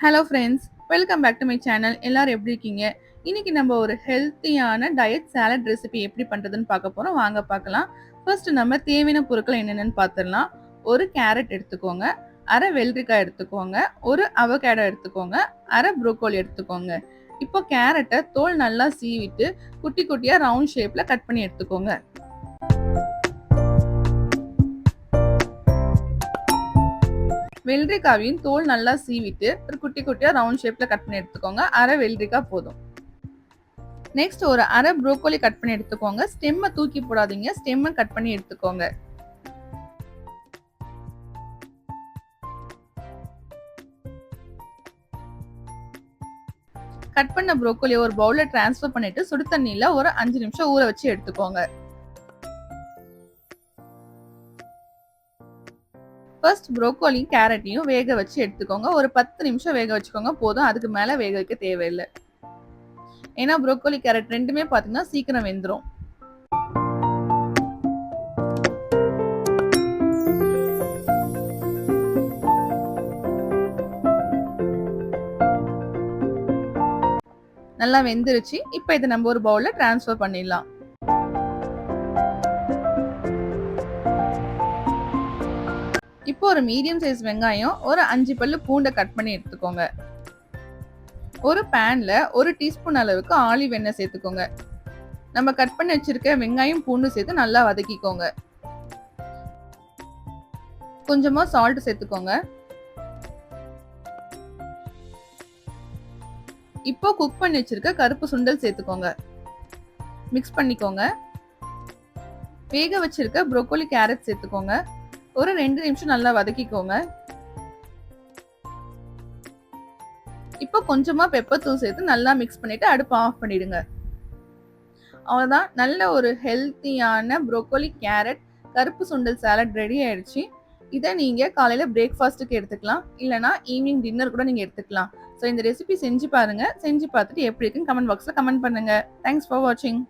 Hello friends, welcome back to my channel. எல்லாரும் எப்படி இருக்கீங்க? இன்னைக்கு நம்ம ஒரு ஹெல்த்தியான டயட் சாலட் ரெசிபி எப்படி பண்ணுறதுன்னு பார்க்க போகிறோம். வாங்க பார்க்கலாம். ஃபர்ஸ்ட் நம்ம தேவையான பொருட்கள் என்னென்னு பார்த்துடலாம். ஒரு கேரட் எடுத்துக்கோங்க, அரை வெள்ளரிக்காய் எடுத்துக்கோங்க, ஒரு அவகேடோ எடுத்துக்கோங்க, அரை ப்ரோக்கோலி எடுத்துக்கோங்க. இப்போ கேரட்டை தோல் நல்லா சீவிட்டு குட்டி குட்டியாக ரவுண்ட் ஷேப்பில் கட் பண்ணி எடுத்துக்கோங்க. வெள்ளரிக்காவையும் தோல் நல்லா சீவிட்டு ஒரு குட்டி குட்டியா ரவுண்ட் ஷேப்ல கட் பண்ணி எடுத்துக்கோங்க. அரை வெள்ளரிக்காய் போதும். நெக்ஸ்ட் ஒரு அரை ப்ரோக்கோலி கட் பண்ணி எடுத்துக்கோங்க. ஸ்டெம்மை தூக்கி போடாதீங்க, ஸ்டெம்மை கட் பண்ணி எடுத்துக்கோங்க. கட் பண்ண ப்ரோக்கோலியை ஒரு பவுல்ல டிரான்ஸ்ஃபர் பண்ணிட்டு சுடு தண்ணியில ஒரு 5 நிமிஷம் ஊற வச்சு எடுத்துக்கோங்க. ஃபர்ஸ்ட் ப்ரோக்கோலியும் கேரட்டையும் வேக வச்சு எடுத்துக்கோங்க. ஒரு 10 நிமிஷம் வேக வச்சுக்கோங்க போதும். அதுக்கு மேல வேக வைக்க தேவையில்லை. ஏன்னா ப்ரோக்கோலி கேரட் ரெண்டுமே பாத்தீங்கன்னா சீக்கிரம் வெந்துடும். நல்லா வெந்துருச்சு. இப்போ இதை நம்ம ஒரு பவுல்ல டிரான்ஸ்ஃபர் பண்ணிடலாம். இப்போ ஒரு மீடியம் சைஸ் வெங்காயம், ஒரு 5 பல்லு பூண்டை கட் பண்ணி எடுத்துக்கோங்க. ஒரு பேன்ல 1 டீஸ்பூன் அளவுக்கு ஆலிவ் எண்ணெய் சேர்த்துக்கோங்க. நம்ம கட் பண்ணி வச்சிருக்க வெங்காயம் பூண்டு சேர்த்து நல்லா வதக்கிக்கோங்க. கொஞ்சமா சால்ட் சேர்த்துக்கோங்க. இப்போ குக் பண்ணி வச்சிருக்க கருப்பு சுண்டல் சேர்த்துக்கோங்க. மிக்ஸ் பண்ணிக்கோங்க. வேக வச்சிருக்க ப்ரோக்கோலி கேரட் சேர்த்துக்கோங்க. ஒரு 2 நிமிஷம் நல்லா வதக்கிக்கோங்க. இப்போ கொஞ்சமா பெப்பர் தூள் சேர்த்து நல்லா மிக்ஸ் பண்ணிட்டு அடுப்பு ஆஃப் பண்ணிடுங்க. அவ்வளவுதான், நல்ல ஒரு ஹெல்த்தியான ப்ரோக்கோலி கேரட் கருப்பு சுண்டல் சாலட் ரெடி ஆயிடுச்சு. இதை நீங்க காலையில பிரேக்ஃபாஸ்ட்டுக்கு எடுத்துக்கலாம், இல்லைனா ஈவினிங் டின்னர் கூட நீங்க எடுத்துக்கலாம். ஸோ இந்த ரெசிபி செஞ்சு பாருங்க. செஞ்சு பார்த்துட்டு எப்படி இருக்குன்னு கமெண்ட் பாக்ஸ்ல கமெண்ட் பண்ணுங்க. தேங்க்ஸ் ஃபார் வாட்சிங்.